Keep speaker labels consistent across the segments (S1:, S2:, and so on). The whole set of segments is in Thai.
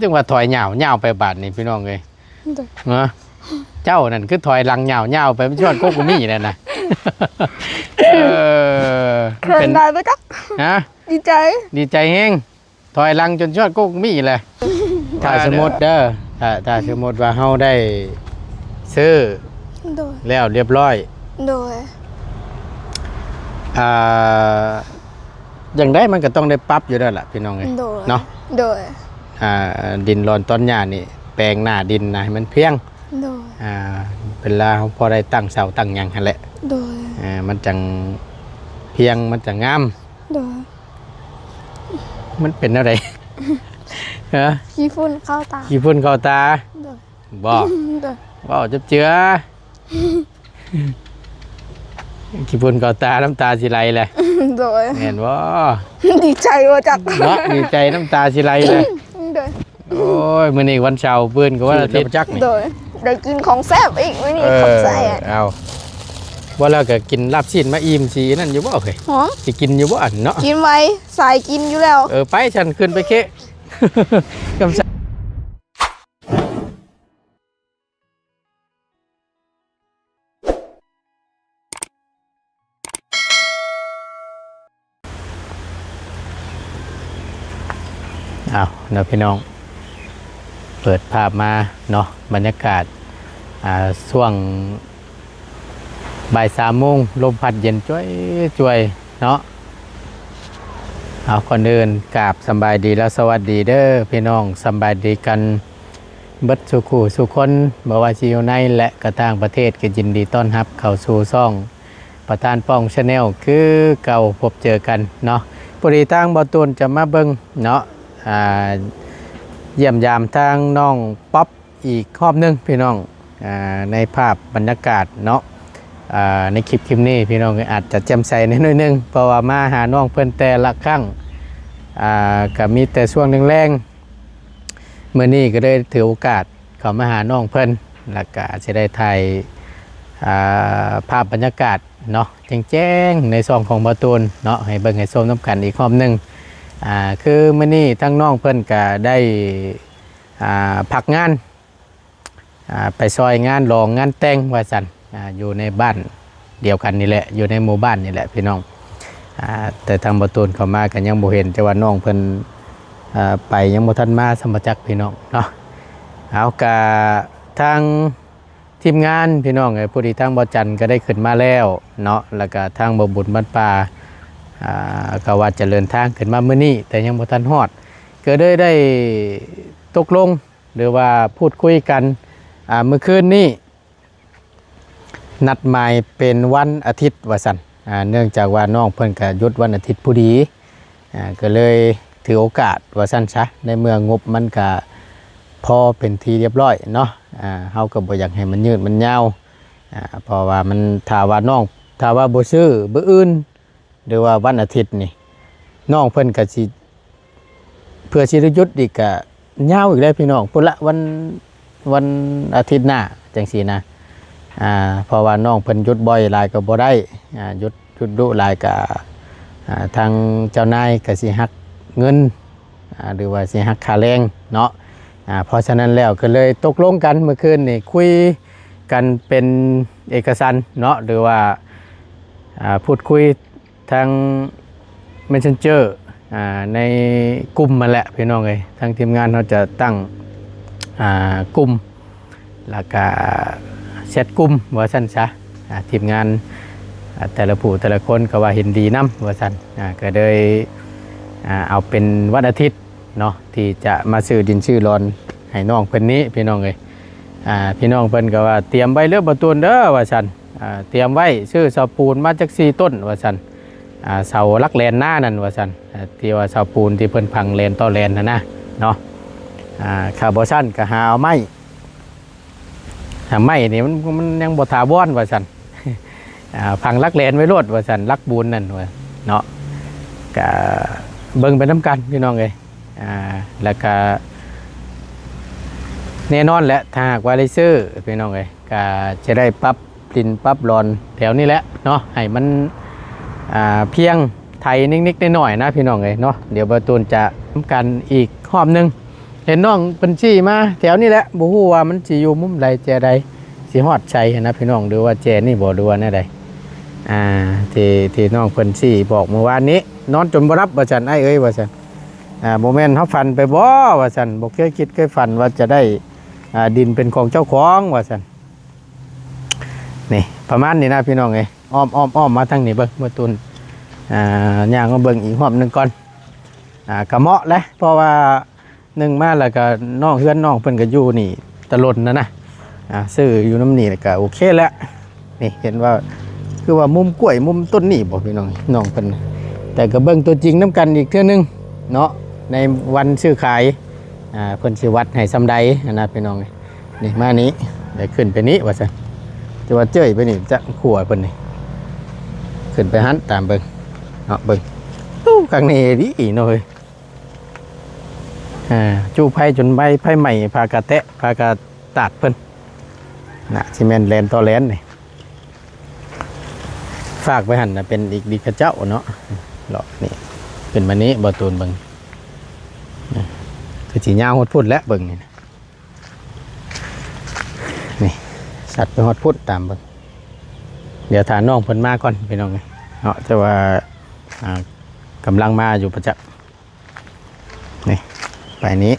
S1: จึงว่าถอยเหย่าไปบาดนี่พี่น้องเลยเนาะเจ้านั่นคือถอยหลังเหย่าไปไม่ชวนโกกุมี่นั่นนะ
S2: เขินได้ไหมจ๊ะ
S1: ฮะดีใจเฮงถอยหลังจนชวนโกกุมี่เลยถ้าสมมติเด้อถ้าสมมติว่าเฮาได้ซื้อแล้วเรียบร้อย
S2: โดย
S1: อย่างได้มันก็ต้องได้ปรับอยู่แล้วล่ะพี่น้องเลยเนาะ
S2: โดย
S1: ดินรอนต้นหญ้านี่แปลงหน้าดินนะให้มันเพียง
S2: โดย
S1: เป็นลาพอได้ตั้งเสาตั้งหยังหั่นแหละ
S2: โดย
S1: มันจังเพียงมันจังงาม
S2: โดย
S1: มันเป็นอะไรฮะ
S2: ขี้ฝุ่นเข้าตา
S1: บอกว่าจะเจือขี้ฝุ่นเข้าตาน้ำตาสิไหลเลย
S2: โดย
S1: เห็นว่า
S2: ดีใจว่าจัก
S1: เนาะดีใจน้ำตาสิไหลเลยโอ้ยมื้อนี้วันเสาร์เพื่อนก็ว่าอาทิตย์จักนี่
S2: ได้กินของแซ่บอีกมื้อนี้ของแซ่บ
S1: เอาว่าแล้วก็กินลาบชิ้นมาอิ่มสินั่นอยู่บ่เฮ้ยสิกินอยู่บ่อันเนาะ
S2: กินไว้สายกินอยู่แล้ว
S1: ไปฉันขึ้นไปเคะกำเอาเนาะพี่น้องเปิดภาพมาเนาะบรรยากาศช่วงบ่าย3 โมงลมพัดเย็นจ้วยเนาะเอาคนอื่นกราบสบายดีแล้วสวัสดีเด้อพี่น้องสบายดีกันเบิดสุขสุคนบ่ว่าสิอยู่ในและกระต่างประเทศก็ยินดีต้อนรับเข้าสู่ช่องประธานป้องชาแนลคือเก่าพบเจอกันเนาะปรีตั้งบ่ตูนจะมาเบิ่งเนาะเยี่ยมยามทางน้องป๊อปอีกรอบนึงพี่น้องในภาพบรรยากาศเนาะในคลิปนี้พี่น้องอาจจะแจ่มใสนิดนึงเพราะว่ามาหาน้องเพิ่นแต่ละครั้งก็มีแต่ช่วงแรงๆเมื่อนี้ก็ได้ถือโอกาสเข้ามาหาน้องเพิ่นแล้วก็จะได้ถ่ายภาพบรรยากาศเนาะแจ้งในซองของบ่ตูนเนาะให้เบิ่งให้ชมน้ำกันอีกรอบนึงคือมื้อนี้ทั้งน้องเพิ่นก็ได้พักงานไปซอยงานรองงานแต่งว่าซั่นอยู่ในบ้านเดียวกันนี่แหละอยู่ในหมู่บ้านนี่แหละพี่น้องแต่ทางบ่ตูนเข้ามากันยังบ่เห็นแต่ว่าน้องเพิ่นไปยังบ่ทันมาสมจักพี่น้องเนาะเอากะทางทีมงานพี่น้องไอ้ผู้ที่ทางบ่จันก็ได้ขึ้นมาแล้วเนาะแล้วก็ทางบ่บุญบ้านป่าก็ว่าจะเดินทางขึ้นมามื้อนี้แต่ยังบ่ทันฮอดก็ได้ตกลงหรือว่าพูดคุยกันเมื่อคืนนี้นัดหมายเป็นวันอาทิตย์ว่าซั่นเนื่องจากว่าน้องเพิ่นก็หยุดวันอาทิตย์พอดีก็เลยถือโอกาสว่าซั่นซะในเมื่องบมันก็พอเป็นทีเรียบร้อยเนาะเฮาก็บ่อยากให้มันยืดมันยาวเพราะว่ามันถ้าว่าน้องถ้าว่าบ่ซื้อมื้ออื่นหรือว่าวันอาทิตย์นี่น้องเพิ่นก็สิเพื่อสิได้หยุดอีกก็ยาวอีกแล้วพี่น้องพุ่นละวันอาทิตย์หน้าจังซี่นะเพราะว่าน้องเพิ่นหยุดบ่อยหลายก็บ่ได้หยุดดุหลายก็ทางเจ้านายก็สิหักเงินหรือว่าสิหักค่าแรงเนาะเพราะฉะนั้นแล้วก็เลยตกลงกันเมื่อคืนนี่คุยกันเป็นเอกสารเนาะหรือว่าพูดคุยทาง Messenger ในกลุ่มมาแหละพี่น้องเอ้ยทางทีมงานเราจะตั้งกลุ่มแล้วก็แชทกลุ่มว่าซั่นซะทีมงานแต่ละผู้แต่ละคนก็ว่าเห็นดีนำว่าซั่นก็เลยเอาเป็นวันอาทิตย์เนาะที่จะมาซื้อดินซื้อรอนให้น้องเพิ่นนี้พี่น้องเอ้ยพี่น้องเพิ่นก็ว่าเตรียมไว้เรื่องบ่ตูนเด้อว่าซั่นเตรียมไว้ซื้อเสาปูนมาจัก4 ต้นว่าซั่นเสาลักแลนหน้านั่นว่าซั่นที่ว่าเสาปูนที่เพิ่นพังแลนต่อแลนนะเนาะค่าบ่ซั่นก็หาเอาไม้นี่มันยังบ่ถาวรว่าซั่นพังลักแลนไว้โลดว่าซั่นลักบูนนั่นว่าเนาะก็เบิ่งไปนำกันพี่น้องเอ้ยแล้วก็แน่นอนแหละถ้าหากว่าได้ซื้อพี่น้องเอ้ยก็จะได้ปรับดินปรับรอนแถวนี้แหละเนาะให้มันเพียงไทยนิดๆหน่อยๆนะพี่น้องเอ้ยเนาะเดี๋ยวบ่ตูนจะทำกันอีกรอบนึงใน เห็นน้องเพิ่นชี้มาแถวนี้แหละบ่ฮู้ว่ามันสิอยู่มุมใดแจใดสิฮอดชัยนะพี่น้องดูว่าแจนี่บ่ดูว่าแนวใดที่น้องเพิ่นชี้บอกเมื่อวานนี้นอนจนบ่รับว่าซั่นไอ้เอ้ยว่าซั่นบ่แม่นเฮาฝันไปบ่ว่าซั่นบ่เคยคิดเคยฝันว่าจะได้ดินเป็นของเจ้าของว่าซั่นนี่ประมาณนี้นะพี่น้องเอ้ยอ้อมมาทางนี้เบิ่งเมื่อตุนย่างมาเบิ่งอีกรอบหนึงก่อนก็เหมาะแหละเพราะว่าหนึ่งมาแล้วก็น้องเฮือนน้องเพิ่นก็อยู่นี่ตลอดนะซื้ออยู่น้ำนี่ก็โอเคแล้วนี่เห็นว่าคือว่ามุมกล้วยมุมต้นนี่บ่พี่น้องน้องเพิ่นแต่ก็เบิ่งตัวจริงน้ำกันอีกเทื่อนึงเนาะในวันซื้อขายเพิ่นสิวัดให้ซำใดนะพี่น้องนี่มานี้ได้ขึ้นไปนี้ว่าซั่นจะว่าเจ้ยไปนี่จะขัวเพิ่นนี่ขึ้นไปหันตามเบิ่งเนาะเบิ่งตู้ข้างนี้ดีเนาะเฮ้ยจูไผ่จนใบไผ่ใหม่พากระแตะพากระตัดเพิ่นน่ะซีเมนต์แลนต่อแลนนี่ฝากไปหั่นน่ะเป็นอีกดีกระเจ้าเนาะหรอกนี่เป็นมานี้บ่ตูนเบิ่งคือสิยาวฮอดพุ่นแล้วเบิ่งนี่นี่สัตว์ไปฮอดพุ่นตามเบิ่งเดี๋ยวถาน้องเพิ่นมาก่อนพี่น้องเนาะแต่ว่ากำลังมาอยู่ประจักษ์นี่ไปนี้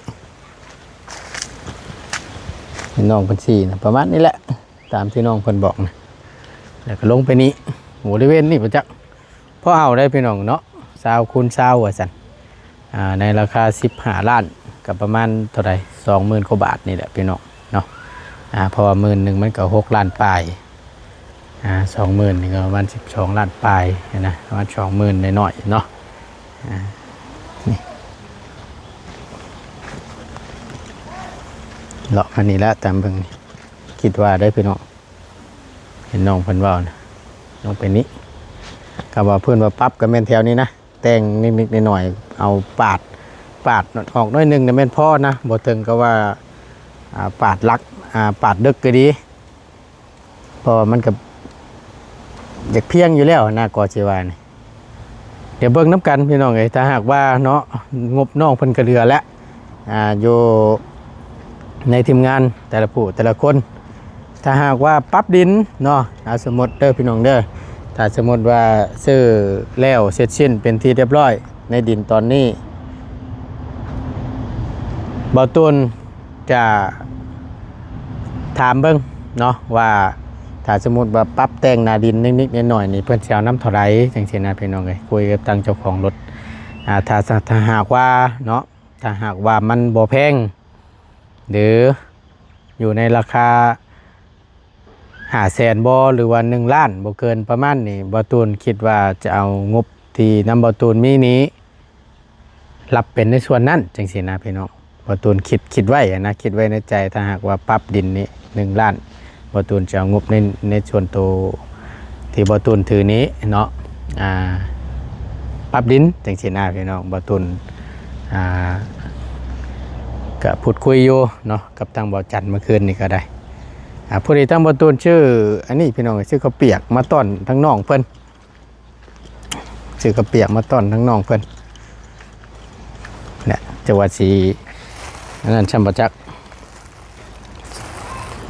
S1: น้องเพิ่นสี่นะประมาณนี้แหละตามที่น้องเพิ่นบอกนะแล้วก็ลงไปนี้บริเวณนี้ประจักษ์พอเอาได้พี่น้องเนาะ20 คูณ 20ว่าซั่นในราคา15 ล้านกับประมาณเท่าไหร่ 20,000 กว่าบาทนี่แหละพี่น้องเนาะเพราะว่า10,000มันก็6 ล้านปลาย20,000นี่ก็ประมาณ12 ล้านปลายนะประมาณ 20,000น้อยๆเนาะนี่เลาะมานี่แล้วตามเบิ่งคิดว่าได้พี่น้องเห็นน้องเพิ่นว่านะน้องไปนี้ก็ว่าเพิ่นว่าปรับกับแม่นแถวนี้นะแต่งนิดๆหน่อยๆเอาปาดออกน้อยนึงเนี่ยแม่นพอนะบ่ถึงก็ว่าปาดลักปาดดึกก็ดีเพราะมันก็อยากเพียงอยู่แล้วนะก็สิว่านี่เดี๋ยวเบิ่งน้ำกันพี่น้องเอ้ยถ้าหากว่าเนาะงบน้องเพิ่นก็เหลือแล้วอยู่ในทีมงานแต่ละผู้แต่ละคนถ้าหากว่าปรับดินเนาะสมมติเด้อพี่น้องเด้อถ้าสมมติว่าซื้อแล้วเสร็จสิ้นเป็นที่เรียบร้อยในดินตอนนี้บ่ตูนจะถามเบิ่งเนาะว่าถ้าสมมติว่าปรับแต่งหน้าดินนิดๆหน่อยๆนี่เพิ่นสิเอาน้ำเท่าไหร่จังซี่นะพี่น้องเอ้ยคุยกับทางเจ้าของรถถ้าหากว่าเนาะถ้าหากว่ามันบ่แพงหรืออยู่ในราคา500,000บ่หรือว่า1 ล้านบ่เกินประมาณนี้บ่ตูนคิดว่าจะเอางบที่นำบ่ตูนมีนี้รับเป็นในส่วนนั้นจังซี่นะพี่น้องบ่ตูนคิดไว้นะคิดไว้ในใจถ้าหากว่าปรับดินนี้1 ล้านบ่ตูนจะเอางบในส่วนตัวที่บ่ตูนถือนี้เนาะปรับดินจังซี่นะพี่น้องบ่ตูนก็พูดคุยอยู่เนาะกับทางบ่อจันเมื่อคืนนี่ก็ได้ผู้ที่ทางบ่ตูนชื่ออันนี้พี่น้องชื่อข้าวเปียกมาต้อนทั้งน้องเพิ่นชื่อข้าวเปียกมาต้อนทั้งน้องเพิ่นเนี่ยจังหวัดศรีอันนั้นช่างประจักษ์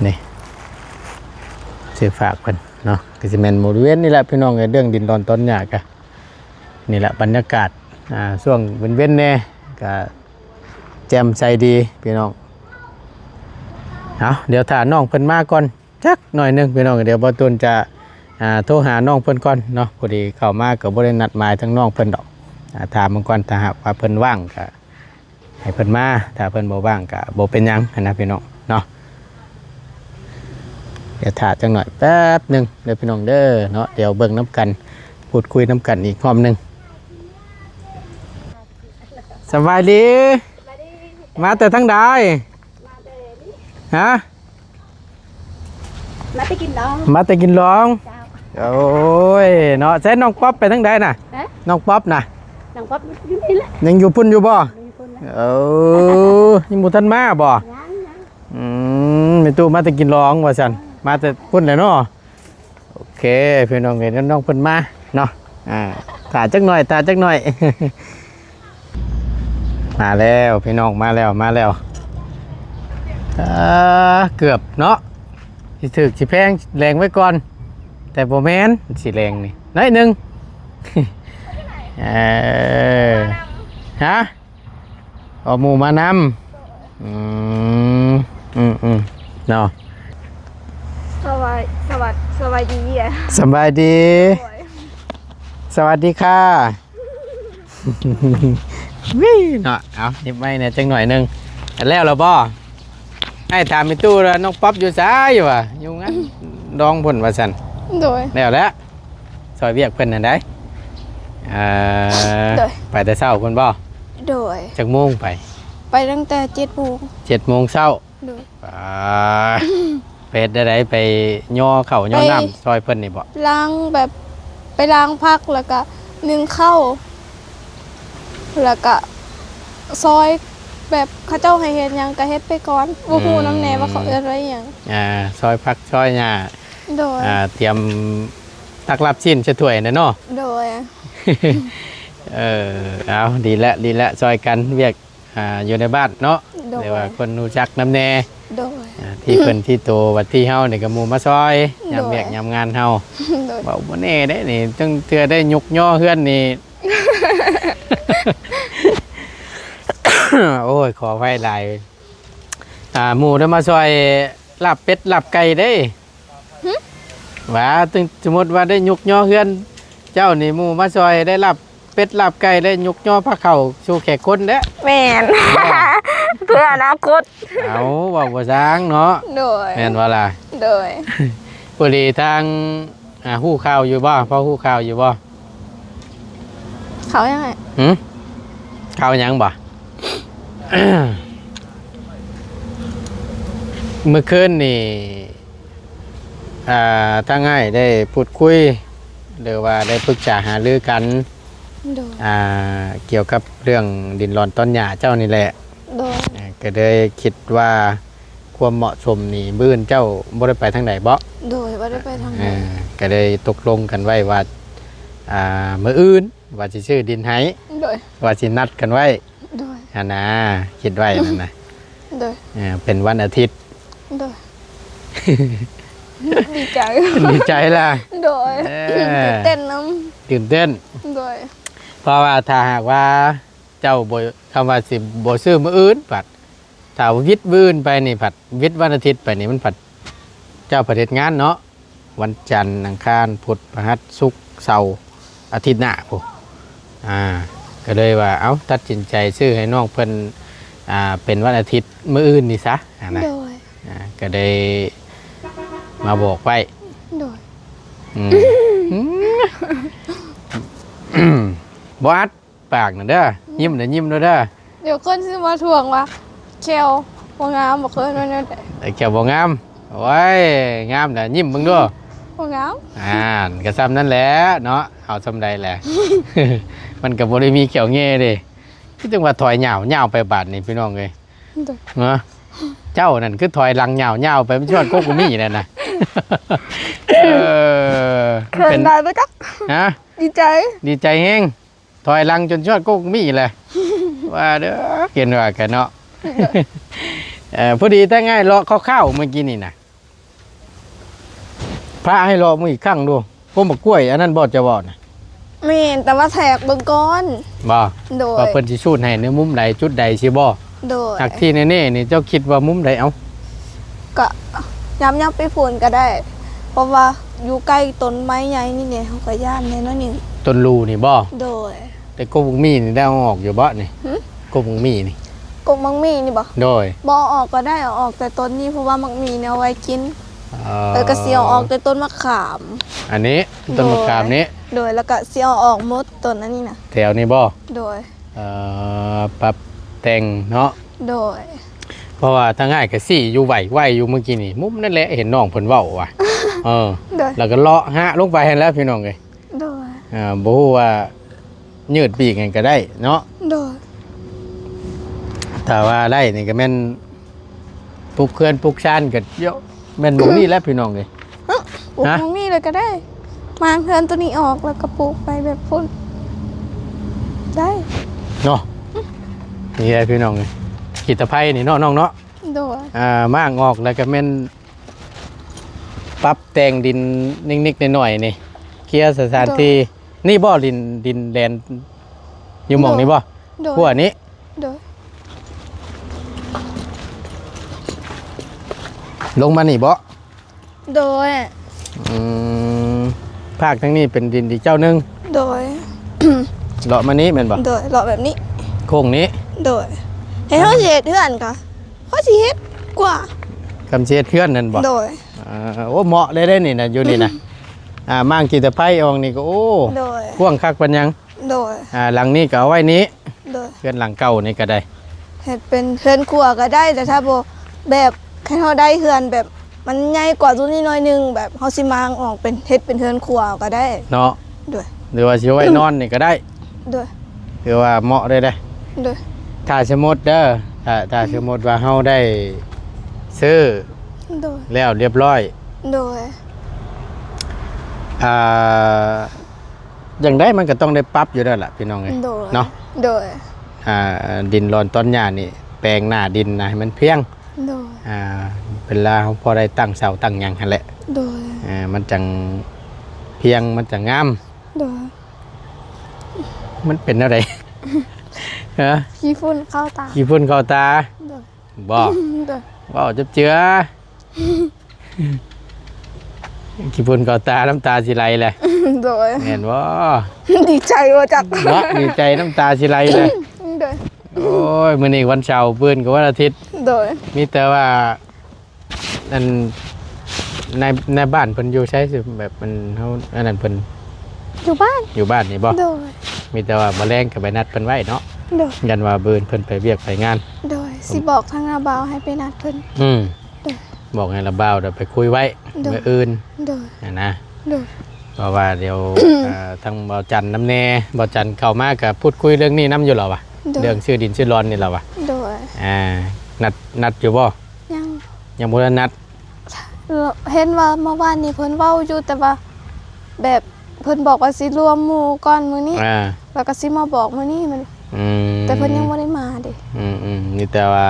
S1: นี่ชื่อฝากเพิ่นเนาะก็สิแม่นบริเวณนี่แหละพี่น้องเรื่องดินดอนต้นหญ้าก็นี่แหละบรรยากาศช่วงเว้นๆแน่ก็แจ่มใสดีพี่น้องเดี๋ยวถ้าน้องเพิ่นมาก่อนจักหน่อยนึงพี่น้องเดี๋ยวบ่ตูนจะโทรหาน้องเพิ่นก่อนเนาะพอดีเข้ามาก็บ่ได้นัดหมายทั้งน้องเพิ่นดอกถามมันก่อนถ้าหากว่าเพิ่นว่างก็ให้เพิ่นมาถ้าเพิ่นบ่ว่างก็บ่เป็นหยังนะพี่น้องเนาะเดี๋ยวถ่าจังหน่อยแป๊บนึงเด้อพี่น้องเด้อเนาะเดี๋ยวเบิ่งน้ำกันพูดคุยน้ำกันอีกรอบนึงสบายดีมาแต่ทั้งใดฮะ
S2: มาไปกินน้อง
S1: มาแต่กินร้องโอ้ยเนาะใช้น้องป๊อปไปทั้งใดน่ะน้องป๊อปน่ะ
S2: น้องป๊อปอยู่นี่แหละ
S1: ยังอยู่พุ่นอยู่บ่ยังบ่ทันมาบ่มีตู้มาแต่กินร้องว่าซั่นมาแต่พุ่นแหละเนาะโอเคพี่น้องเห็นน้องเพิ่นมาเนาะถ่าจักหน่อยมาแล้วพี่น้องมาแล้ว เกือบเนาะสิถึกสิแพงแรงไว้ก่อน แต่บ่แม่นสิแรงนี่น้อยหนึง เออฮะเอาหมูมานำเนาะ
S2: สวัสดีอ่ะ
S1: สบายดี สวัสดีค่ะ วิเนาะเอานิบไม่เนี่ยจังหน่อยหนึงแล้วเราบ่ให้ถามไปตู้แล้วน้องป๊อปอยู่ซ้ายอยู่ว่ะอยู่งั้นดองพ่นว่าซั่น
S2: โดย
S1: แล้วซอยเวียกเพิ่นนั่นได้
S2: โดย
S1: ไปแต่เช้าเพิ่นบ่
S2: โดย
S1: จักโมงไป
S2: ไปตั้งแต่7 โมง
S1: 7 โมงเช้า
S2: โดย
S1: เป็ดได้ไปย่อเข้าย่อ
S2: ไป
S1: น้ำซอยเพิ่นนี่บ่
S2: ล้างแบบไปล้างพักแล้วก็นึ่งข้าวแล้วก็ซอยแบบเขาเจ้าให้เฮ็ดหยังก็เฮ็ดไปก่อนบ่ฮู้นำแน่ว่าเขาเอิ้นว่าอิหยัง
S1: ซอยผักซอยหญ้า
S2: โดย
S1: เตรียมตักรับชิ้นชะถ้วยนะเนาะ
S2: โดย
S1: เอาดีละซอยกันเวียกอยู่ในบ้านเนาะ
S2: โดย
S1: เรียกว่าคนรู้จักน้ำแน่
S2: โดย
S1: ที่เพิ่นที่โตวัดที่เฮานี่ก็หมู่มาซอยยาม
S2: โดย
S1: เวียกยามงานเฮา
S2: โดย
S1: เว้าบ่แน่เด้นี่จังเทื่อได้ยกย่อเฮือนนี่ โอ้ยขอไว้หลายหมู่ได้มาซอยลาบเป็ดลาบไก่เด้ว่าถึงสมมุติว่าได้ยกย่อเฮือน เจ้านี่หมู่มาซอยได้ลาบเป็ดลาบไก่ได้ยกย่อพระเข้าสู่แขกคนเด้
S2: แม่น เพื่ออนาคต
S1: เอาเว้าบ่สร้างเนาะ
S2: โดย
S1: แม่นว่าล่ะ
S2: โดย
S1: พอดีทางฮู้ข่าวอยู่บ่พอฮู้ข่าวอยู่บ่
S2: เขายังไง
S1: หึข่าวหยังบ่ เมื่อคืนนี่ทางง่ายได้พูดคุยหรือว่าได้ปรึกษาหารือกัน
S2: โดย
S1: เกี่ยวกับเรื่องดินร้อนต้นหญ้าเจ้านี่แหละ
S2: โดย
S1: ก็เลยคิดว่าความเหมาะสมนี่บื้นเจ้าบ่ได้ไปทางไหนบ่
S2: โดยว่าได้ไปทางไหน
S1: ก็เลยตกลงกันไว้ว่ามื้ออื่นว่าสิซื้อดินให้
S2: โดย
S1: ว่าสินัดกันไว้
S2: โดย
S1: นะคิดไว้นั่นนะ
S2: โดย
S1: เป็นวันอาทิตย์
S2: โดย ดีใจ
S1: ดีใจล่ะ
S2: โดยตื่นเต้นน้
S1: ตื่นเต้น
S2: ำโดย
S1: เพราะว่าถ้าหากว่าเจ้าบ่คำว่าสิบ่ซื้อมื้ออื่นผัดถ้าวิทย์มื้ออื่นไปนี่ผัดวิทย์วันอาทิตย์ไปนี่มันผัดเจ้าประเทศงานเนาะวันจันทร์อังคารพุธพฤหัสศุกร์เสาร์อาทิตย์หน้าพุก็เลยว่าเอ้าตัดสินใจซื้อให้น้องเพิ่นเป็นวันอาทิตย์มื้ออื่นนี่ซะนะ
S2: โดย
S1: ก็ได้มาบอกไว้
S2: โดย
S1: บอัดปากน่ะเด้อยิ้มน่ะยิ้มเด้อ
S2: เดี๋ยวคนซื้อมาทวงว่าแควบ่งามบ่เคยนั่นนั่นแต่
S1: ไอ้แก้วบ่งามโอ้ยงามน่ะยิ้มเบิ่งดู
S2: บ่งาม
S1: ก็ซ้ำนั่นแหละเนาะเอาซ้ำใดแหละ มันก็บ่ได้มีเขียวเง่เด้คือจังว่าถอยเหยาวไปบาดนี่พี่น้องเอ้ย
S2: โดย
S1: เนาะเจ้านั่นคือถอยหลังเหยาวไปมันชวนโกกุมี่นั่นน่ะ
S2: เขินได้ปะจ๊ะ
S1: ฮะ
S2: ดีใจ
S1: ดีใจแฮงถอยหลังจนชวดโกกมีเลย ว่าเด้อเกินว่ากันเนาะ พอดีถ้าง่ายเลาะข้าวๆเมื่อกี้นี่นะพระให้เลาะมืออีกครั้งดูพวกมะกล้วยอันนั้นบอดจะบอดนะ
S2: แม่นแต่ว่าแทกเบิ่งก่อน
S1: บ่
S2: โดย
S1: ว่าเพิ่นสิชูดให้ในมุมใดจุดใดสิบ่
S2: โดย
S1: จากที่แน่ๆนี่เจ้าคิดว่ามุมใดเอา
S2: ก็ย้ำไปพูนก็ได้ เพราะว่าอยู่ใกล้ต้นไม้ใหญ่นี่เนี่ยเขาก็ย่านแน่นอนนี่
S1: ต้นรูนี่บ่
S2: โดย
S1: แต่โกกมีนี่ได้เอาออกอยู่บ่นี่
S2: หึ
S1: โกกมีนี่
S2: กกมังมีนี่บ่
S1: โดย
S2: บ่ออกก็ได้เอาออกแต่ต้นนี้เพราะว่ามังมีเนี่ยเอาไว้กินก็เสียวออกแต่ต้นมะขาม
S1: อันนี้ต้นมะขามนี้
S2: โดยแล้วก็เสียวออกหมดต้นอันนี้นะ
S1: แถวนี้บ่
S2: โดย
S1: ปรับแต่งเนาะ
S2: โดย
S1: เพราะว่าถ้าง่ายก็สี่อยู่ไหวอยู่เมื่อกี้นี่มุมนั่นแหละเห็นน้องเพิ่นเว้าว่ะ
S2: โดย
S1: แล้วก็เลาะฮะลงไปเห็นแล้วพี่น้องเอ้ย
S2: โดย
S1: บ่ฮู้ว่ายืดปีกกันก็ได้เนาะ
S2: โดย
S1: ถ้าว่าได้นี่ก็แม่นปลูกเขื่อนปลูกชานก็เยอะแม่นบ่มีแล้วพี่น้องเอ้ย
S2: ปลูก
S1: ฮะ
S2: มังมีเลยก็ได้มาเพื่อนตัวนี้ออกแล้วก็ปลูกไปแบบพุ่นได้
S1: เนาะนี่แหละพี่น้องเอ้ยขีดตะไคร้นี่เนาะน้องเนาะ
S2: โดย
S1: มากออกแล้วก็แม่นปรับแต่งดินนิดๆหน่อยๆนี่เคลียร์สถานที่นี่บ่ดินแดนอยู่หม่องนี้บ่
S2: โดย
S1: พวกนี้
S2: โดย
S1: ลงมานี่บ่
S2: โดย
S1: อืมภาคทั้งนี้เป็นดินที่เจ้าหนึง
S2: โดย
S1: เลาะมานี้แม่นบ่
S2: โดยเลาะแบบนี้
S1: โค้งนี้
S2: โดยให้เฮาสิเฮ็ดเฮือนก็เขาสิเฮ็ดกว่า
S1: คำเช็ดเคลื่อนนั่นบ่
S2: โดย
S1: โอ้เหมาะเลยได้นี่นะอยู่นี่นะมั่งกีตะไคร้อองนี่ก็โอ้
S2: โดย
S1: พ่วงคักปัญญัง
S2: โดย
S1: หลังนี้ก็เอาไว้นี้
S2: โดย
S1: เพื่อนหลังเก่านี่ก็ได้
S2: เฮ็ดเป็นเฮือนครัวก็ได้แต่ถ้าบ่แบบให้เฮาได้เฮือนแบบมันใหญ่กว่าตัวนี้หน่อยนึงแบบเฮาสิมางออกเป็นเฮ็ดเป็นเฮือนครัวก็ได้
S1: เนาะ
S2: โดย
S1: หรือว่าสิเอาไว้นอนนี่ก็ได้
S2: โดย
S1: หรือว่าเหมาะเลยได้
S2: โดย
S1: ถ้าสมมติเด้อถ้าสมมติว่าเฮาได้ซื้อ
S2: โดย
S1: แล้วเรียบร้อย
S2: โดย
S1: อย่างได้มันก็ต้องได้ปรับอยู่แล้วล่ะพี่น้องเอ้ย
S2: โดย
S1: เนาะ
S2: โดย
S1: ดินรอนต้นหญ้านี่แปลงหน้าดินนะให้มันเพียง
S2: โดย
S1: เป็นลาเขาพอได้ตั้งเสาตั้งหยังหั่นแหละ
S2: โดย
S1: มันจังเพียงมันจังงาม
S2: โดย
S1: มันเป็นอะไร ฮะ
S2: ขี้ฝุ่นเข้าตา
S1: ขี้พุ่นเข้าตา
S2: โดย
S1: บอก
S2: โดย
S1: บอกจับเจือขี้พุ่นเข้าตาน้ำตาสิไหลเลย
S2: โดย
S1: เห็นว่า
S2: ดีใจว่าจัก
S1: เนาะดีใจน้ำตาสิไหลเลย
S2: โดย
S1: โอ้ยมื้อนี้วันเสาร์ปืนกับวันอาทิตย์
S2: โดย
S1: มีแต่ว่านั่นในบ้านเพิ่นอยู่ใช้สิแบบมันเฮาอันนั้นเพิ่น
S2: อยู่บ้าน
S1: อยู่บ้านนี่บ่
S2: โดย
S1: มีแต่ว่าแมลงกับไปนัดเพิ่นไว้เนาะ
S2: โดย
S1: ยันว่าเบิ่นเพิ่นไปเวียกไปงาน
S2: โดยสิบอกทางอาบาวให้ไปนัดเพิ่น โดย
S1: บอกให้ระบ่าวเดี๋ยวไปคุยไว้
S2: โดย
S1: มื้ออื่น
S2: โดย
S1: นะ
S2: โดย
S1: เพราะว่าเดี๋ยว ทางบ่าวจันน้ำแน่บ่าวจันเข้ามาก็พูดคุยเรื่องนี้นํอยู่หรอวะ
S2: โดย
S1: เรื่องชื่อดินชื่อร้อนนี่หรอวะ
S2: โดย
S1: นัดอยู่บ่
S2: ยัง
S1: ยังบ่ได้นัด
S2: เห็นว่าเมื่อวานนี้เพิ่นเว้าอยู่แต่ว่า แบบเพิ่นบอกว่าสิรวมหมู่ก่อนมื้อนี้ แล้วก็สิมาบอกมื้อนี้มัน
S1: อืม
S2: แต่เพิ่นยังบ่ได้มาเด้
S1: นี่แต่ว่า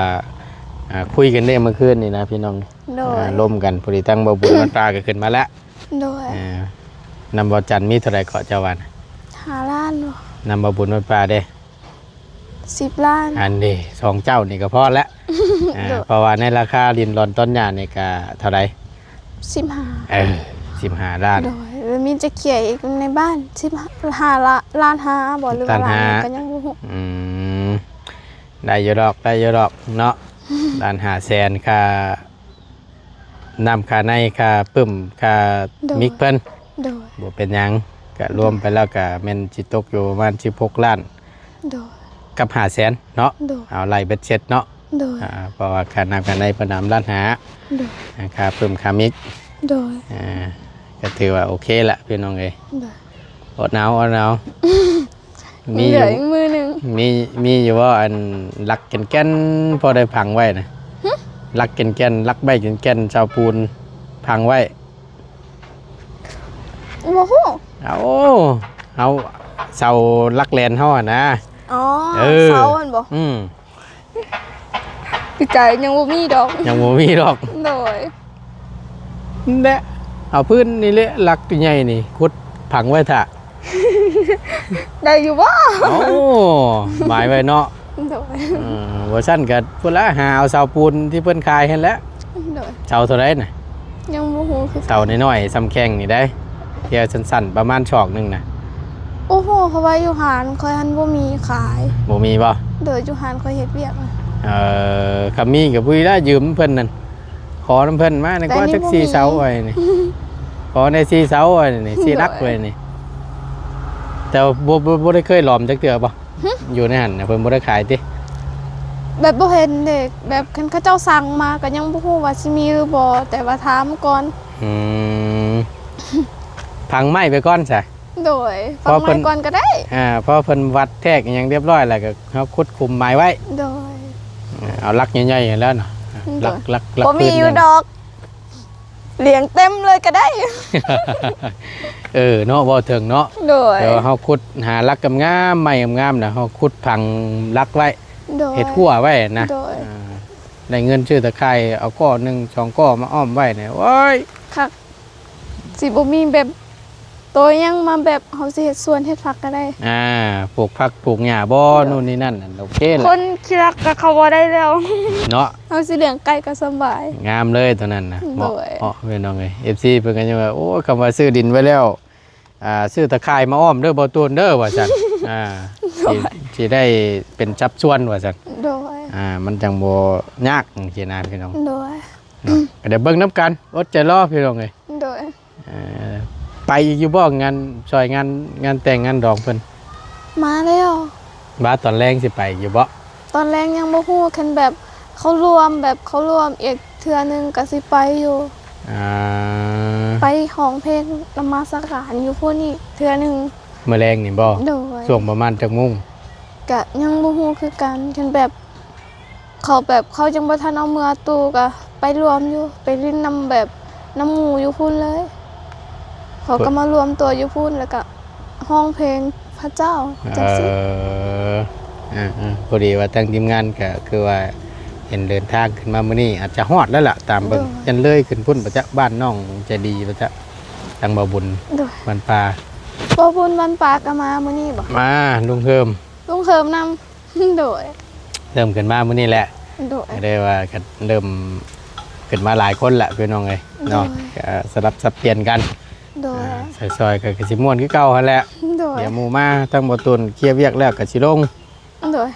S1: คุยกันได้เมื่อคืนนี่นะพี่น้อง
S2: โดย
S1: ร่วมกันพอดีตั้งบ่บุญมันตราก็ขึ้นมาแล้ว
S2: โดย
S1: นำบ่าวจันมีเท่าไหร่เกาะเจ้าวัน
S2: 5 ล้านบ่
S1: นำบ่บุญมันปลาเด้
S2: 10 ล้าน
S1: อันนี้สองเจ้านี่ก็พอแล้ว เพราะว่าในราคาดินรอนต้นหญ้านี่ก็เท่าไหร่
S2: 15
S1: 15 ล้าน
S2: โดยแล้วมีจะเขียอีกในบ้าน15ล้าน5บ่หรือว่าล้านหนึ่งก็ยังบ่ฮู้
S1: อืมได้อยู่ดอกเนาะ ล้าน5แสนค่าน้ำค่าในค่าปึ้มค่ามิกเพิ่น
S2: โดย
S1: บ่เป็นหยังก็รวมไปแล้วก็แม่นสิตกอยู่ประมาณ16 ล้าน
S2: โดย
S1: กับ5แสนเนาะ
S2: โดย
S1: เอาไล่เบ็ดเสร็จเนาะ
S2: โดย
S1: เพราะว่าค่าน้ำค่าในเพิ่นนำล้านหา
S2: โดย
S1: ค่าปึ้มค่ามิก
S2: โดย
S1: ก็ถือว่าโอเคละพี่น้องเอ้ย
S2: โดย
S1: อดหนาวมี
S2: เห
S1: อ
S2: ลื
S1: ยู่
S2: ออีกมือหนึง
S1: มีอยู่ว่าอันลักแก่นพอได้พังไว้นะลักแก่นลักใบแก่นชาวปูนพังไว้
S2: บ่ฮู้
S1: เอาเสาลักแลนเฮาอะนะ
S2: อ๋อ
S1: เออ
S2: เสาอันบ่ พี่ใจยังบ่มีดอก
S1: ยังบ่มีดอก
S2: โดย
S1: แนะเอาพื้นนี่แหละลักใหญ่นี่ขุดพังไว้ท่ะ
S2: ได้อยู่บ่
S1: โอ้หมายไว้เนาะ
S2: โดย
S1: ว่าซั่นก็พุ่นละหาเอาเสาปูนที่เพิ่นขายให้แล้ว
S2: โดย
S1: เสาเท่าไหร่น่ะ
S2: ยังบ่ฮู้คือ
S1: เสาน้อยๆซ้ำแข้งนี่ได้เที่ยวสั้นๆประมาณชอกหนึงน่ะ
S2: โอ้โหเพราะว่าอยู่หานคอยหันบ่มีขาย
S1: บ่มีบ่
S2: โดยอยู่หานคอยเฮ็ดเวียกนะ
S1: คำมีกับพุ้ยได้ยืมเพิ่นนั่นขอน้ำเพิ่นมาในกว่าจัก4เสาไว้นี่ ขอใน4เสาไว้นี่4ลักไว้นี่แต่บ่ได้เคยหลอมจักเทื่อบ่อยู่ในหั่นน่ะเพิ่นบ่ได้ขายติ
S2: แบบบ่เห็นเด็กแบบคันเขาเจ้าสั่งมาก็ยังบ่ฮู้ว่าสิมีหรือบ่แต่ว่าถามก่อน
S1: อืมพังไม้ไปก่อนซะ
S2: โดยฟัง
S1: เพราะเพิ่
S2: ไว้
S1: น
S2: ก่อนก็ได้
S1: เพราะเพิ่นวัดแทกอหยังเรียบร้อยแล้วก็เฮาขุดคุมไม้ไว้
S2: โดย
S1: เอาลักใหญ่ๆแล้วเนาะลัก
S2: บ่มีอยู่ดอกเลี้ยงเต็มเลยก็ได้
S1: เนาะบ่ถึงเนาะ
S2: โดย
S1: เดี๋ยวเฮาขุดหาลักงามๆไม้งามๆน่ะเฮาขุดพังลักไว้
S2: โดย
S1: เห็ดขั่วไว้นะ
S2: โดย
S1: ได้เงินชื่อตะไคร้เอาก้อหนึ่งสองก้อมาอ้อมไว้เนี่ยโอ้ย
S2: คักสิบ่มีแบบตัวยังมาแบบเฮาสิเฮ็ดสวนเฮ็ดผักก็ได้
S1: ปลูกผักปลูกหญ้าบ่นู่นนี่นั่นน่ะโอเคแห
S2: ค
S1: ละ
S2: นขี้รักก็เข้าบ่ได้แล้ว
S1: เนาะ
S2: เฮาสิเลี้ยงไก่ก็สบาย
S1: งามเลยตัวนั้นน่ะเหมาะ
S2: โดย
S1: เหมาะพี่น้องเอ้ย FC เพิ่นก็ยังว่าโอ้คำว่าซื้อดินไว้แล้วซื้อตะไคร้มาอ้อมเด้อบ่ตูนเด้อว่าซั่นสิได้เป็นจับส่วนว่าซั่น
S2: โดย
S1: มันจังบ่ยากจังซี่นะพี่น้อง
S2: โดย
S1: เนาะก็เดี๋ยวเบิ่งนํกันอดใจรอพี่น้องเอ้ย
S2: โดย
S1: ไปอีกอยู่บ่งานซอยงานแต่งงานดองเพิ่น
S2: มาแล้ว
S1: บ้าตอนแรกสิไปอยู่บ่
S2: ตอนแรกยังบ่ฮู้คันแบบเขารวมอีกเทื่อนึงก็สิไปอยู่ ไปห้องเพลงนมัสการอยู่พวกนี้เทื่อนึง
S1: มื้อแรงนี่บ่
S2: โดย
S1: ช่วงประมาณจักโมง
S2: ก็ยังบ่ฮู้คือกันคันแบบเขาจังบ่ทันเอามือตู้ก็ไปรวมอยู่ไปลิ้นนำแบบน้ำหมู่อยู่พุ่นเลย เขาก็มารวมตัวอยู่พุ่นแล้วก็ห้องเพลงพระเจ้าจังซี่
S1: พอดีว่าทางทีมงานก็คือว่าเห็นเดินทางขึ้นมามื้อนี้อาจจะฮอดแล้วล่ะตามเบิ่งยันเลยขึ้นพุ่นประจักบ้านน้องใจดีประจักทางบ่บุญ
S2: โดย
S1: บ้านป่า
S2: บ่บุญวันปาก็มามื้อนี้บ่
S1: มาลุงเพิ่ม
S2: ลุงเคิมนำ โดย
S1: เริ่มขึ้นมามื้อนี้แหละ
S2: โดย
S1: ได้ว่าก็เริ่มขึ้นมาหลายคนละพี่น้องเอ้ยเนาะก็สลับสับเปลี่ยนกัน
S2: โดย
S1: ซอยๆก็สิม่วนคือเก่าหั่นแหละ
S2: โดย
S1: เดี๋ยวหมู่มาทั้งบ่ตุนเคลียร์เวียกแล้วก็สิลง
S2: โดย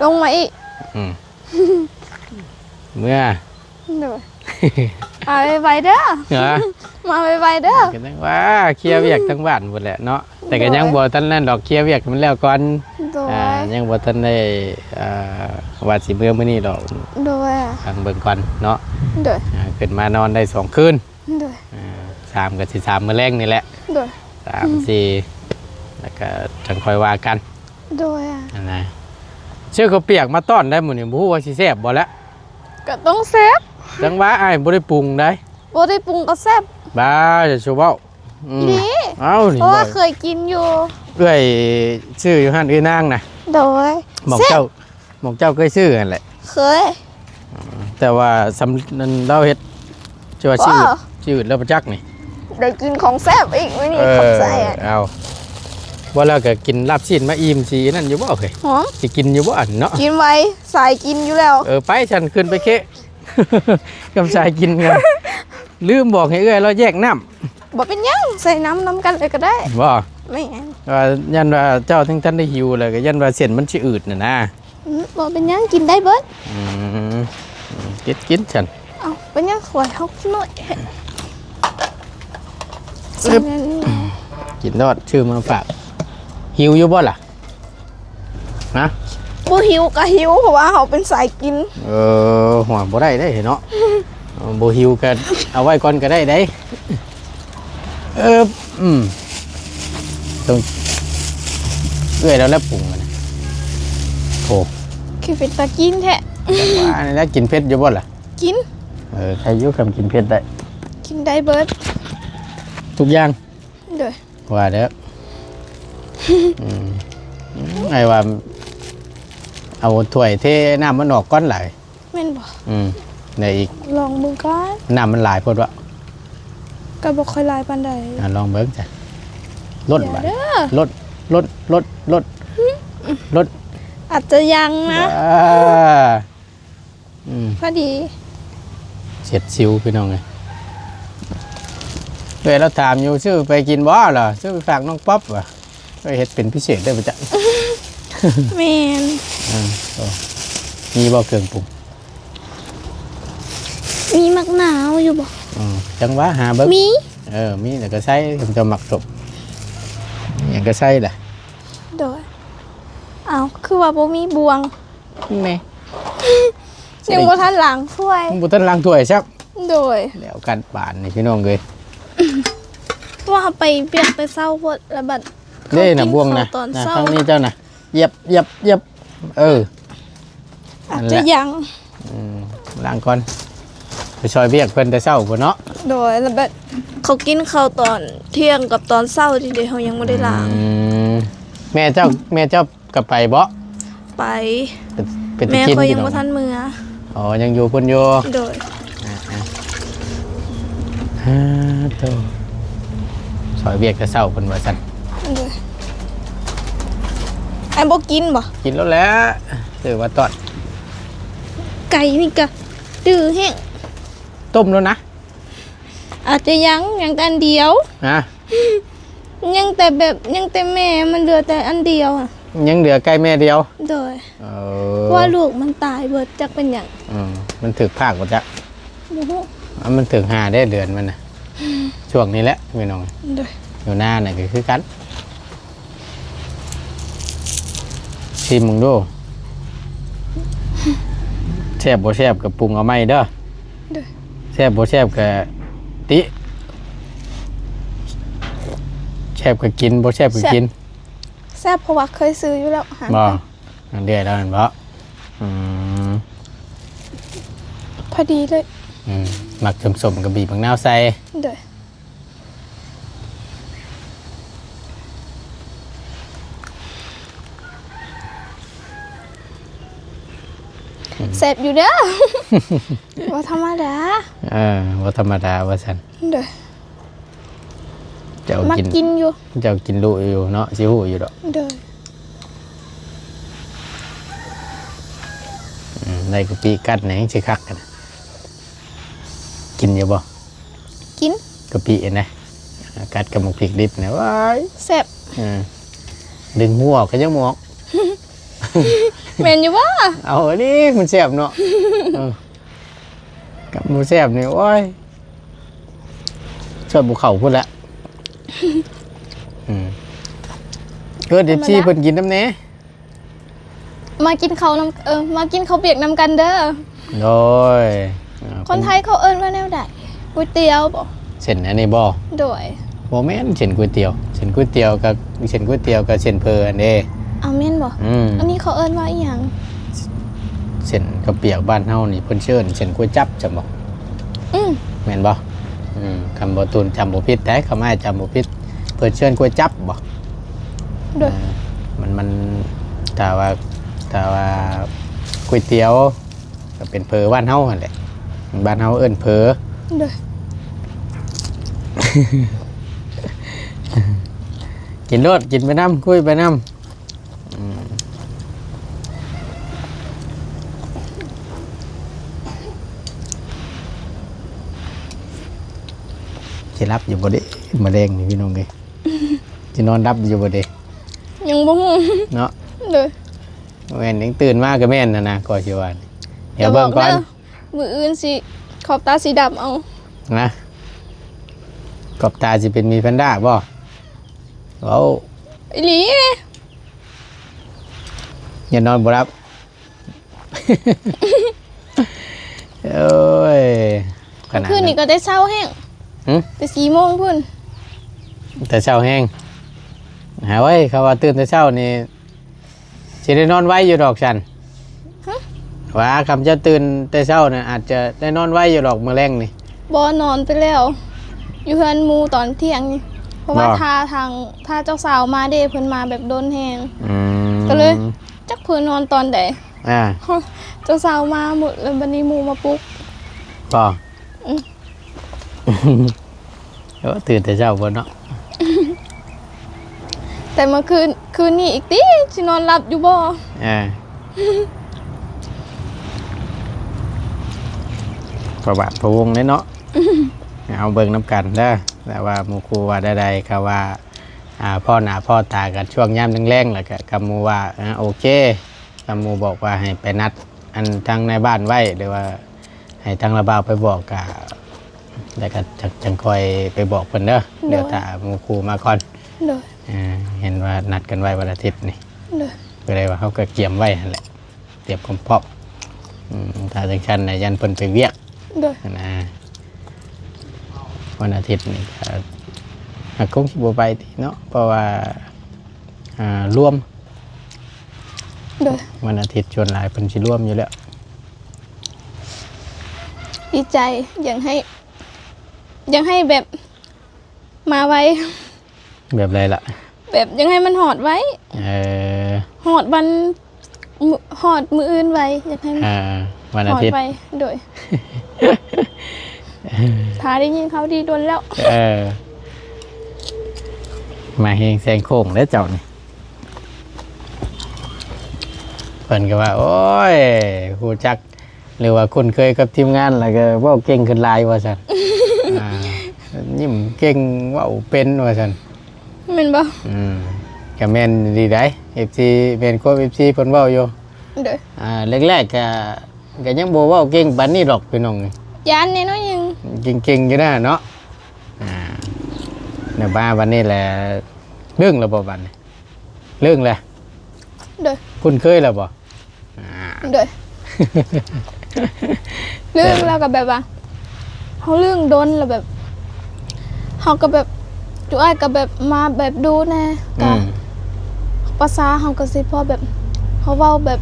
S2: ลงมาอีก
S1: อืม เมื่อ
S2: โดยเอาไวๆเด้อ
S1: เหรอ
S2: มาไวๆเด้อ
S1: ก็ต้องว่าเคลียร์เวียกทั้งบ้านหมดแหละเนาะแต่ก็ยังบ่ทันนั่นดอกเคลียร์เวียกมันแล้วก่อน
S2: โดย
S1: ยังบ่ทันได้ว่าสิเมื่อมื้อนี้ดอก
S2: โดย
S1: ทางเบิ่งก่อนเนาะ
S2: โดย
S1: ขึ้นมานอนได้2คืน
S2: โดย
S1: 3ก็สิ3มื้อแรงนี่แหละ
S2: โดย
S1: 3 4แล้วก็จังค่อยว่ากัน
S2: โดย
S1: นั่นนะชื่อเขาวเปียกมาต้อนได้มื้อนี้บ่ฮู้ว่าสิแซ่บบ่ละ
S2: ก็ต้องเซฟ
S1: จังว่าอ้ายบ่ได้ปรุงได้
S2: บ่ได้ปรุงก็แซ่บ
S1: บ้าจะชูเว้าอืม
S2: ดี
S1: เอ้านี่
S2: เพราะว่า
S1: บ่
S2: เคยกินอยู่
S1: เอ้ยชื่ออยู่หั่นเอ้ยนางน่ะ
S2: โดย
S1: หมอก
S2: แซ่บ
S1: เจ้าหมอกเจ้าเคยซื้อนั่นแหละ
S2: เคย
S1: แต่ว่าสำนั้นเราเฮ็ดชื่อว่าชื่อ
S2: ว้าว
S1: ชื่อแล้วประจักษ์นี่
S2: ได้กินของแซ่บอีกมื้อนี้ขอบใจอ่ะ
S1: เอาว่าแล้วก็กินลาบชิ้นมาอิ่มสินั่นอยู่บ่เฮ้ย
S2: หอม
S1: สิกินอยู่บ่อันเนาะ
S2: กินไว้สายกินอยู่แล้ว
S1: ไปฉันขึ้นไปเคะ กำชายกินกันลืมบอกให้เอ้ยเราแยกน้ำ
S2: บ่เป็นหยังใส่น้ำกันเลยก็ได้
S1: บ่
S2: ไม่งั้น
S1: ว่ายันว่าเจ้าทั้งท่านได้หิวเลยก็ยันว่าเส้นมันสิอืดน่ะนะ
S2: บ่เป็นหยังกินได้เบิด
S1: อืมกินฉัน
S2: เอาเป็นหยังขวดเฮาหน่อยใส่นั่นนี่
S1: กินทอดชื่อมาฝากหิวอยู่บ่ล่ะนะ
S2: บ่หิวก็หิวเพราะว่าเฮาเป็นสายกิน
S1: หัวบ่ได้ได้เนาะบ่หิวก็เอาไว้ก่อนก็ได้ได้ต้องเอื้อยแล้วปรุงมันนะโอ้
S2: คือเป็นตากินแท้
S1: ว่านี่แล้วกินเผ็ดอยู่บ่ล่ะ
S2: กิน
S1: ใครอยู่คำกินเผ็ดได้
S2: กินได้เบิด
S1: ทุกอย่าง
S2: เด้อ
S1: ว่าเด้อไอ้ว่าเอาถ้วยเทน้ำมันออกก้อนไหลาย
S2: แม่นบ่
S1: เนี่ยอีก
S2: ลองเบิ่งก่อน
S1: น้ำมันหลายพดวะ
S2: ก็บ่ค่อยหลายปานใด
S1: ลองเบิ่งจ้ะลด
S2: เดี๋ยว
S1: บัด
S2: เด้อ
S1: ลด
S2: อาจจะยังนะ พอดี
S1: เสียดซิวพี่น้องไงเวลาถามอยู่ซื้อไปกินบ่เหรอซื้อไปฝากน้องป๊อปวะก็เฮ็ดเป็นพิเศษได้ปะจ๊ะ
S2: แม่น
S1: มีบ่เครื่องปรุง
S2: มีมะนาวอยู่บ่
S1: จังหวะหาเบิ่ง
S2: มี
S1: มีแต่ก็ใส่ผมจะหมักศพอย่างก็ใส่แหละ
S2: โดยเอาคือว่าบ่มีบวง
S1: แม่
S2: ยังบ่ทันล้างถ้วย
S1: บุตันล้างถ้วยซัก
S2: โดย
S1: แล้วกันป่านนี่พี่น้องเลย
S2: ว่าไปเปียกไปเศร้าพดแล้วบัด
S1: เด้นะบ่วงนะ
S2: ตอน
S1: นะ
S2: เศร้า
S1: ทางนี้เจ้านะเหยียบ
S2: อาจ
S1: นั่นแห
S2: จะ
S1: ละ
S2: ยัง
S1: ล้างก่อนไปซอยเบียกเพิ่นแต่เช้าพุ่นเนาะ
S2: โดยแล้วบัดเขากินข้าวตอนเที่ยงกับตอนเศร้าทีเดียวเขายังไม่ได้ล้าง
S1: แม่เจ้ากลับไปบ่
S2: ไป
S1: เป็น
S2: แม่
S1: กิน
S2: เขา
S1: พี่
S2: ยัง
S1: น้อ
S2: บ่ทันมือ
S1: อ๋อยังอยู่พุ่นอยู่
S2: โดย
S1: โตซอยเวียกจะเศร้าเพิ่นว่าซั่น
S2: โดยไอ้บ่กินบ่
S1: กินแล้วแหละถือว่าตอด
S2: ไก่นี่ก็ดื้อแห้ง
S1: ต้มแล้วนะ
S2: อาจจะยังแต่อันเดียว
S1: ฮะ
S2: ยังแต่แม่มันเหลือแต่อันเดียวอ่ะ
S1: ยังเหลือไก่แม่เดียว
S2: โดย
S1: เอ
S2: ว่าลูกมันตายเบิดจักเป็นหยัง
S1: มันถึกภาคบ่จ๊ะ
S2: บ่ฮู้
S1: มันถึง5ได้เดือนมันน่ะช่วงนี้แหละพี่น้อง
S2: โดย
S1: อยู่หน้าน่ะก็คือกันชิมมึงดูแซ่บบ่แซ่บก็ปรุงเอาใหม่เด้อ
S2: โดย
S1: แซ่บบ่แซ่บก็ติแซ่บก็กินบ่แซ่บก็กิน
S2: แซ่บเพราะว่าเคยซื้ออยู่แล้วอาหาร
S1: บ่อันเดียวแล้วนั่นบ่อืม
S2: พอดีเลย
S1: หมักสมๆกับบีบมะนาวใส่
S2: โดยแซ่บอยู่เด้อ ว่าธรรมดา
S1: บ่ธรรมดาว่าซั่น
S2: โดย
S1: เจ้า
S2: มา
S1: กิน
S2: กินอยู่
S1: เจ้ากินรู้อยู่เนาะสิฮู้อยู่ดอก
S2: โดย
S1: ได้กะปิกัดไหนสิคักกันน่ะกินอยู่บ่
S2: กิน
S1: กะปินะกัดกับหมูพริกดิบเนี่ยว้าย
S2: แซ่บ
S1: ดึงหัวออกก็ยังหมอก
S2: แม่นอยู่ว่า
S1: เอาอันนี้มันแซ่บเนาะกับหมูแซ่บนี่โอ้ยชอบบุเขาพูดละเกิดเด็บซี่เพิ่นกินน้ำเนี้
S2: มากินเขาวน้ำมากินเขาวเปียกน้ำกันเด้อ
S1: โดย
S2: คนไทยเขาเอิ้นว่าแนวใดก๋วยเตี๋ยวบ่
S1: เส้นอันนี้บ่
S2: โดย
S1: โมแม่นเส้นก๋วยเตี๋ยวเส้นก๋วยเตี๋ยวกับเส้นก๋วยเตี๋ยวกับเส้นเพออันเด้
S2: เอาแม่นบ่ อันนี้เขาเอิ้นว่าอีหยัง
S1: เส้นกระเปียกบ้านเฮานี่เพิ่นเชิญเส้นก๋วยจั๊บจำบ่ แม่นบ่คำบ่ตูนจำบ่ผิดแต่คำอ้ายจำบ่ผิดเพิ่นเชิญก๋วยจั๊บบ่
S2: โดย
S1: มันถ้าว่าก๋วยเตี๋ยวก็เป็นเพอบ้านเฮาหั่นแหละบ้านเฮาเอิ้นเพอ
S2: โดย
S1: กินรสกินไปน้ำคุยไปน้ำสิรับอยู่บ่เด้มะเร็งนี่พี่น้องเอ้ยสินอนรับอยู่บ่เด้
S2: ยังบ่ฮู้
S1: เนาะ
S2: โดย
S1: แม่นยังตื่นมาก็แม่นนะก็สิว่าเดี๋ยวเบิ่งก่อน
S2: มื้ออื่นสิขอบตาสีดำเอา
S1: นะกบตาสิเป็นมีแพนด้าบ่เว้า
S2: อีหลี
S1: อย่านอนบ่รับ โอ้ยขนาด
S2: คืนนี้ก็ได้เช้าแห้ง แต่4 โมงพุ่น
S1: แต่เช้าแห้งหาไว้เขาว่าตื่นแต่เช้านี่สิได้นอนไว้อยู่ดอกฉันว่าคำจะตื่นแต่เช้าน่ะอาจจะได้นอนไว้อยู่ดอกมื้อแรงนี่
S2: บ่นอนไปแล้ว อยู่เฮือนหมู่ตอนเที่ยงนี่เพราะว่า
S1: บ่
S2: ถ้าเจ้าสาวมาเด้เพิ่นมาแบบโดนแฮง
S1: อืม
S2: ก็เลย จักเพิ่นนอนตอนใด
S1: อ่า
S2: เจ้าสาวมาหมดแล้วบัดนี้หมู่มาปลุก
S1: บ่ตื่นแต่เช้าบ่เนาะ
S2: แต่เมื่อคืนนี้อีกติสินอนหลับอยู่บ่
S1: ประวัติพระวงศ์เนาะ เอาเบิ่งน้ำกันเด้อแต่ว่าหมูครูว่าใดๆเขาว่าพ่อหน้าพ่อตากันช่วงย่ำแรงๆแล้วก็กำมูว่าโอเคกำมูบอกว่าให้ไปนัดอันทางในบ้านไว้หรือว่าให้ทางระบาวไปบอกกะแล้วก็จังคอยไปบอกเพิ่นเด้อเดี๋ยวถ้าหมูครูมาก่อน
S2: โดย
S1: เห็นว่านัดกันไว้วันอาทิตย์นี่
S2: โดย
S1: ก็เลยว่าเขาก็เกี่ยมไว้นั่นแหละเตรียมความพร้อมถ้าจังชันนะยันเพิ่นไปเวียก
S2: โดย
S1: นะวันอาทิตย์นี่ก็คงสิบ่ไปติเนาะเพราะว่าร่วม
S2: โดย
S1: วันอาทิตย์ชวนหลายเพิ่นสิร่วมอยู่แล้ว
S2: ดีใจอยากให้แบบมาไว้
S1: แบบไรล่ะ
S2: แบบยังให้มันหอดไว้
S1: เออ
S2: หอดวันหอดมืออื่นไว้อยากให้มัน
S1: ห วันอาทิตย์
S2: ไปโดยถ้าได้ยินเขาดีโดนแล้ว
S1: มาเฮงแซงโค้งแล้วเจ้านี่เพิ่นก็ว่าโอ้ยฮู้จักหรือว่าคุ้นเคยกับทีมงานแล้วก็เว้าเก่งขึ้นหลายว่าซั่น ยิ้มเก่งเว้าเป็นว่าซั่น
S2: แม่นบ่
S1: ก็แม่นดีได้ FC แม่นควบ FC เพิ่นเว้าอยู่
S2: โดย
S1: แรกๆก็ยังบ่เว้าเก่งปานนี้หรอกพี่น้อง
S2: ยานแน่น้อยหนึง
S1: เก่งๆอยู่นะเนาะเดี๋ยวบ้าวันนี้แหละเรื่องแล้วบ่บัดนี้เรื่องแหละ
S2: โดย
S1: คุณเคยแล้วบ่
S2: โดย เรื่องแล้วก็แบบว่าเขาเรื่องโดนแล้วแบบเขาก็แบบจุอ้ายก็แบบมาแบบดูแน่ก็ภาษาเขาก็สิพอแบบเขาเว้าแบบ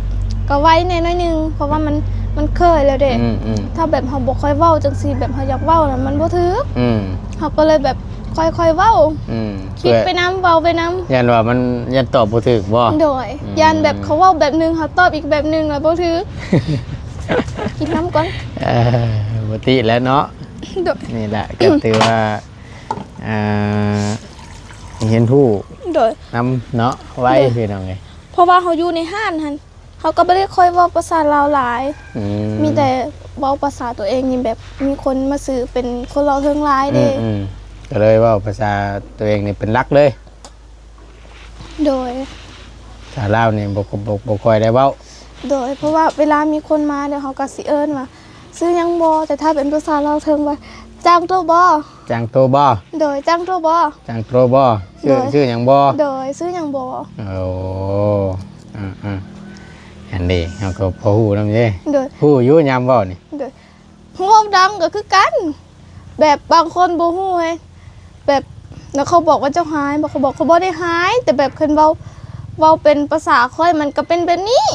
S2: ก็ไว้แน่น้อยหนึงเพราะว่ามันเคยแล้วเด้ถ้าแบบเขาบ่ค่อยเว้าจังซี่แบบเขาอยากเว้าน่ะมันบ่ถึกเขาก็เลยแบบค่อยๆเว้าคิดไปนำเว้าไปนำ
S1: ยันว่ามันยันตอบบ่ถูกบ่
S2: โดยยันแบบเขาเว้าแบบนึงเขาตอบอีกแบบนึงแล้วบ่ถึก กินน้ำก่อน
S1: บ่ติแล้วเนาะ
S2: โดย
S1: นี่แหละก็ถือว่าเห็นผู้
S2: โดย
S1: นำเนาะไว้พี่น้องไง
S2: เพราะว่าเขาอยู่ในห้านหันเขาก็ไม่ได้ค่อยเว้าภาษาลาวหลาย มีแต่เว้าภาษาตัวเองนี่แบบมีคนมาซื้อเป็นคนเราวเทิงหลายเด้
S1: ก็เลยเว่าภาษาตัวเองนี่เป็นหลักเลย
S2: โดย
S1: ภาษาลาวนี่บ่ค่อยได้เว้า
S2: โดยเพราะว่าเวลามีคนมาเดี๋ยวเขาก็สิเอิ้นว่าซื้อหยังบ่แต่ถ้าเป็นภาษาลาวเทิงว่าจ้างตัวบ่
S1: จางโตบ่
S2: โดยจ้างตัวบ่
S1: จางโตบ่ชื่อหยังบ่
S2: โดยซื้อหยังบ่
S1: โอ้อันนี้เราก็พอฮู้นำเด้
S2: โดย
S1: ฮู้อยู่ยามเว้านี่
S2: โดยฮู้ดังก็คือกัน แบบบางคนบ่ฮู้ไงแบบแล้วเขาบอกว่าเจ้าหายบอกเขาบอกเขาบ่ได้หาย แต่แบบเพิ่นเว้าเป็นภาษาค่อยมันก็เป็นแบบนี้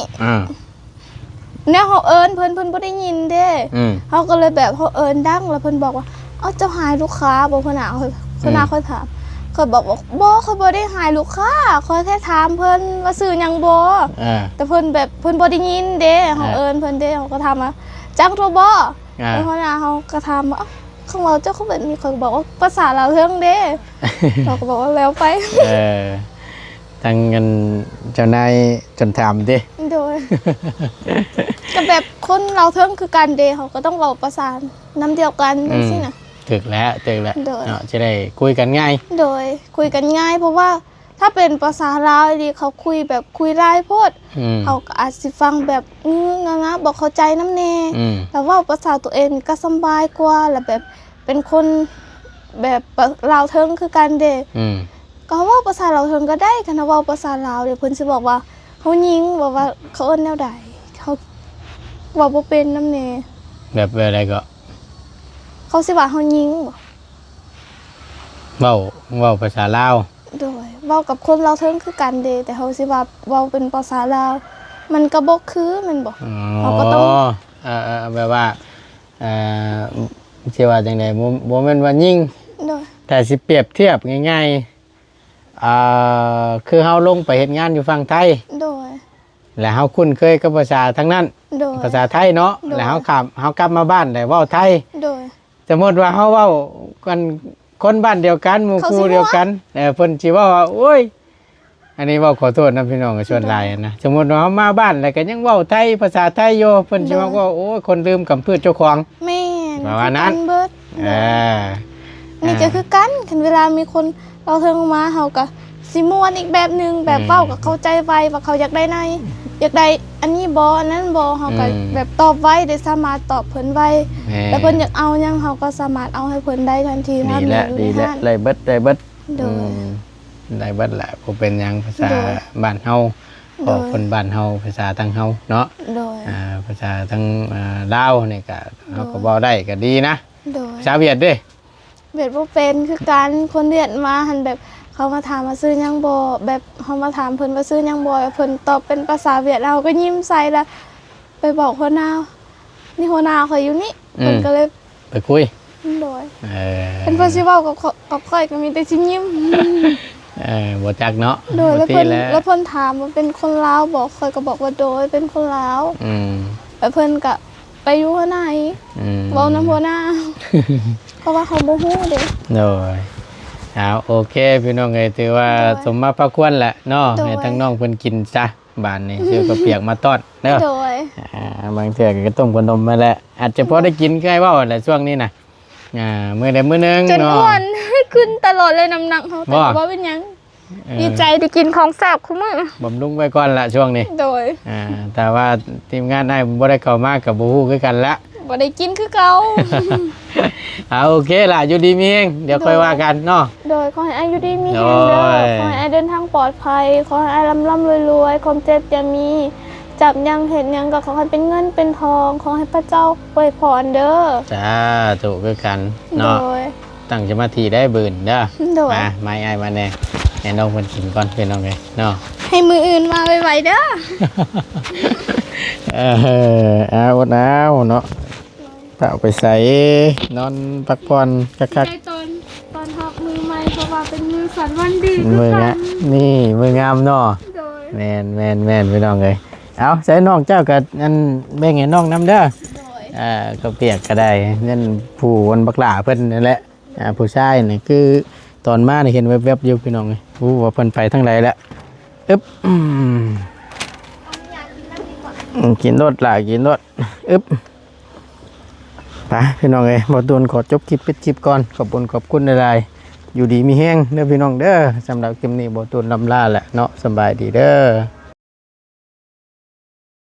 S2: แนวเขาเอิ้นเพิ่นบ่ได้ยินเด้เขาก็เลยแบบเขาเอิ้นดังแล้วเพิ่นบอกว่าเอ้าเจ้าหายลูกค้าบ่พนาค่อยถามเขาบอกว่าบ่เขาบ่ได้หายลูกค้าเขาแค่ถามเพิ่นว่าซื้อหยังบ่แต่เพิ่นแบบเพิ่นบ่ได้ยินเด้เขาเอิ้นเพิ่นเด้เขาก็ถามว่าจังโทรบ่แล้วพนาเขาก็ถามว่าข้างเราเจ้าเขาแบบนี้เขาบอกว่าภาษาลาวเทิงเด้ เราก็บอกว่าแล้วไป
S1: ทางเงินเจ้านายจนถามดิ
S2: โดย ก็แบบคนเราเทิงคือการเดเขาก็ต้องเว้าประสานน้ำเดียวกันจังซี่น่ะ
S1: ถึกแล้วเนาะจะได้คุยกันง่าย
S2: โดยคุยกันง่ายเพราะว่าถ้าเป็นภาษาลาวดีเขาคุยแบบคุยรายโพดเขาก็อาจสิฟังแบบงะบอกเข้าใจน้ำแน่แต่ว่าภาษาตัวเองก็สบายกว่าแล้วแบบเป็นคนแบบลาวเทิงคือการเดก็เว่าภาษาลาวเทิงก็ได้คันเว้าภาษาลาวเดี๋ยวเพิ่นสิบอกว่าเขายิงบอกว่าเขาเอิ้นแนวใดเขาเว้าบ่เป็นน้ำแน่
S1: แบบอะไรก็
S2: เขาสิว่าเขายิง
S1: บ่เว้าภาษาลาว
S2: โดยเว้ากับคนลาวเทิงคือกันเดแต่เขาสิว่าเว้าเป็นภาษาลาวมันก็บ่คือมันบ่เขาก็ต้อง
S1: แบบว่าสิว่าจังได๋บ่แม่นว่ายิง
S2: โดย
S1: แต่สิเปรียบเทียบง่ายๆคือเฮาลงไปเฮ็ดงานอยู่ฝั่งไทย
S2: โดย
S1: แล้วเฮาคุ้นเคยกับภาษาทั้งนั้นภาษาไทยเนาะแล้วเฮากลับมาบ้านได้เว้าไทย
S2: โดย
S1: สมมุติว่าเฮาเว้ากันคนบ้านเดียวกันหมู่คู่เดียวกันเพิ่นสิเว้าว่าโอ้ยอันนี้เว้าขอโทษนะพี่น้องก็ชวนหลายนะสมมุติว่าเฮามาบ้านแล้วก็ยังเว้าไทยภาษาไทยอยู่เพิ่นสิว่าโอ้ยคนลืมกำพืชเจ้าของ
S2: แม่น
S1: ประมาณนั้น
S2: นี่ก็คือกันคันเวลามีคนเราเทิงมาเฮาก็สิม่วนอีกแบบนึงแบบเว้าก็เข้าใจไวว่าเขาอยากได้อยากได้อันนี้บ่อันนั้นบ่เฮาก็แบบตอบไวได้สามารถตอบเพิ่นไวแล้วเพิ่นอยากเอาหยังเฮาก็สามารถเอาให้เพิ่นได้ทันที
S1: ถ้ามีอยู่ในห้านได้เบิดได้เบิดแหละบ่เป็นหยังภาษาบ้านเฮาของคนบ้านเฮาภาษาทางเฮาเนาะภาษาทางลาวนี่ก็เฮาก็เว้าได้ก็ดีนะภาษาเวียดเด้
S2: เวียดบ่เป็นคือการคนเวียดมาหั่นแบบเขามาถามว่าซื้อหยังบ่แบบเขามาถามเพิ่นว่าซื้อหยังบ่เพิ่นตอบเป็นภาษาเวียดเราก็ยิ้มใส่แล้วไปบอกหัวหน้านี่หัวหน้าเขาอยู่นี่เพิ่นก็เลย
S1: ไปคุย
S2: โดยเพิ่นสิเว้ากับค่อยก็มีแต่สิยิ้ม
S1: บ่จักเนาะ
S2: โดยแล้วเพิ่นถามว่าเป็นคนลาวบอกค่อยก็บอกว่าโดยเป็นคนลาวแล้วเพิ่นก็ ไปอยู่ข้างใน
S1: อืม
S2: เว้าน้ำหัวหน้า เพราะว่าเขาบ่ฮู้เด้
S1: โดยเอาโอเคพี่น้องเอ้ยถือว่า
S2: โดย
S1: สมมาพระควรแหละเนาะ
S2: โดย
S1: ให้ทั้งน้องเพิ่นกินซะบานนี้ซื้อข้าวเปียกมาต้อนเด้อ
S2: โดย
S1: บางเทื่อก็ต้มขนมมาแหละอาจจะพอได้กินใกล้เว้าแหละช่วงนี้น่ะมื้อใดมื้อหนึง
S2: จน
S1: เนาะ
S2: อ้วน ขึ้นตลอดเลยน้ำหนักเขาแต่
S1: ว่า
S2: ว่าเป็นหยังดีใจได้กินของแซ่บคุ้มือบ
S1: ำรุงไว้ก่อนละช่วงนี้
S2: โดย
S1: แต่ว่าทีมงานได้บ่ได้เข้ามากับบ่ฮู้คือกันละ
S2: บ่ได้กินคือเก่า
S1: เอาโอเคล่ะอยู่ดีมีเองเดี๋ยวค่อยว่ากันเนาะ
S2: โดยขอให้อายุดีมี
S1: โด
S2: แรงเด้อย ขอให้อาเดินทางปลอดภัย ขอให้อาร่ำรวยความเจ็บอย่ามีจับยังเห็นยังก็ขอให้เป็นเงินเป็นทอง ขอให้พระเจ้าอวยพรเด้อ
S1: จ้าถูกคือกัน
S2: โด
S1: เนาะ
S2: ย
S1: ตั้งสมาธิได้บืนเด้อ
S2: โดย
S1: มาไม้ไอ้ายมาแน่ให้น้องเพิ่นกินก่อนเพิ่นน้องเอ้ยเนาะ
S2: ให้มืออื่นมาไวๆเด้อ
S1: เอาอดเอาเนาะถ้าเอาไปใส่นอนพักผ่อนคัก
S2: ใจตอนหักมือใหม่เพราะว่าเป็นมือสันวันดี
S1: ๆมืองะนี่มืองามเนาะ
S2: โดย
S1: แม่นพี่น้องเอ้ยเอาใส่น้องเจ้าก็อันแบ่งให้น้องนํเด้อ
S2: โดย
S1: ก็เปียกก็ได้นั่นผู้วันบักหลาเพิ่นนั่นแหละผู้ชายนี่คือตอนมานี่เห็นแวบๆอยู่พี่น้องเอ้ยผู้ว่าเพิ่นไปทางใดแล้วอึ๊บกินรถหล่ะกินรถอึ๊บไปพี่น้องเอ้ยบ่ตูนขอจบคลิปปิดคลิปก่อนขอบคุณหลายๆอยู่ดีมีแฮงเด้อพี่น้องเด้อสำหรับคลิปนี้บ่ตูนลำลาแหละเนาะสำบายดีเด้อ